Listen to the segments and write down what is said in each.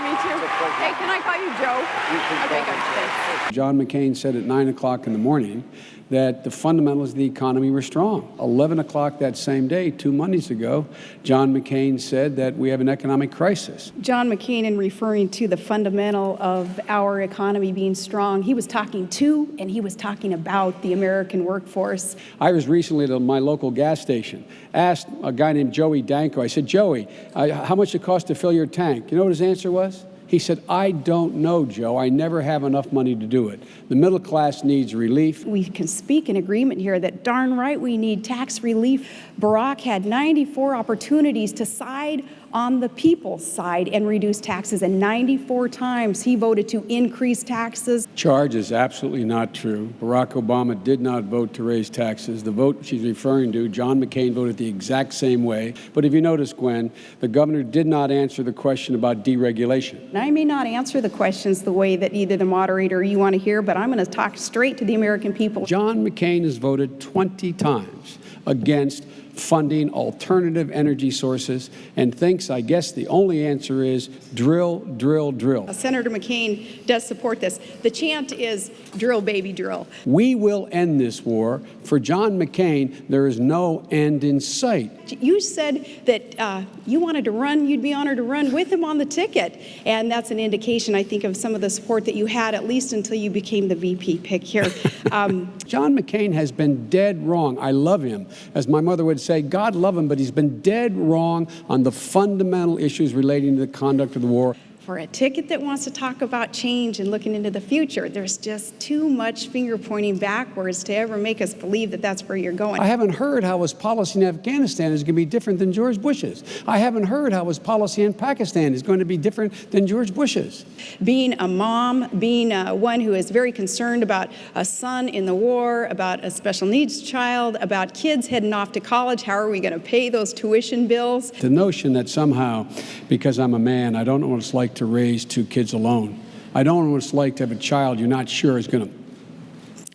Me too. Hey, can I call you Joe? Okay, good. Thanks. John McCain said at 9 o'clock in the morning that the fundamentals of the economy were strong. 11 o'clock that same day, 2 Mondays ago, John McCain said that we have an economic crisis. John McCain, in referring to the fundamental of our economy being strong, he was talking to and he was talking about the American workforce. I was recently at my local gas station, asked a guy named Joey Danko, I said, Joey, how much it costs to fill your tank? You know what his answer was? He said, I don't know, Joe. I never have enough money to do it. The middle class needs relief. We can speak in agreement here that darn right we need tax relief. Barack had 94 opportunities to side on the people's side and reduce taxes, and 94 times he voted to increase taxes. Charge is absolutely not true. Barack Obama did not vote to raise taxes. The vote she's referring to, John McCain voted the exact same way. But if you notice, Gwen, the governor did not answer the question about deregulation. I may not answer the questions the way that either the moderator or you want to hear, but I'm going to talk straight to the American people. John McCain has voted 20 times against funding alternative energy sources and thinks, I guess, the only answer is drill, drill, drill. Senator McCain does support this. The chant is drill, baby, drill. We will end this war. For John McCain, there is no end in sight. You said that you wanted to run, you'd be honored to run with him on the ticket. And that's an indication, I think, of some of the support that you had, at least until you became the VP pick here. John McCain has been dead wrong. I love him. As my mother would say, God love him, but he's been dead wrong on the fundamental issues relating to the conduct of the war. For a ticket that wants to talk about change and looking into the future, there's just too much finger pointing backwards to ever make us believe that that's where you're going. I haven't heard how his policy in Afghanistan is going to be different than George Bush's. I haven't heard how his policy in Pakistan is going to be different than George Bush's. Being a mom, being one who is very concerned about a son in the war, about a special needs child, about kids heading off to college, how are we going to pay those tuition bills? The notion that somehow, because I'm a man, I don't know what it's like to raise 2 kids alone. I don't know what it's like to have a child you're not sure is going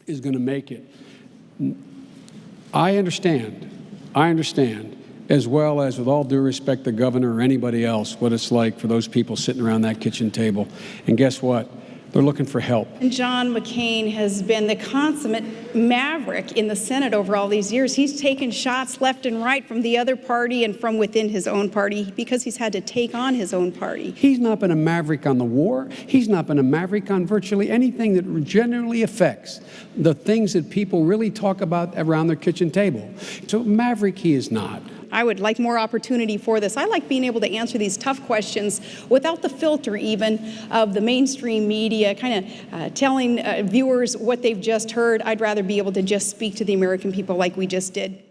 to make it. I understand, as well as, with all due respect, the governor or anybody else, what it's like for those people sitting around that kitchen table. And guess what? They're looking for help. And John McCain has been the consummate maverick in the Senate over all these years. He's taken shots left and right from the other party and from within his own party because he's had to take on his own party. He's not been a maverick on the war. He's not been a maverick on virtually anything that generally affects the things that people really talk about around their kitchen table. So maverick he is not. I would like more opportunity for this. I like being able to answer these tough questions without the filter even of the mainstream media kind of telling viewers what they've just heard. I'd rather be able to just speak to the American people like we just did.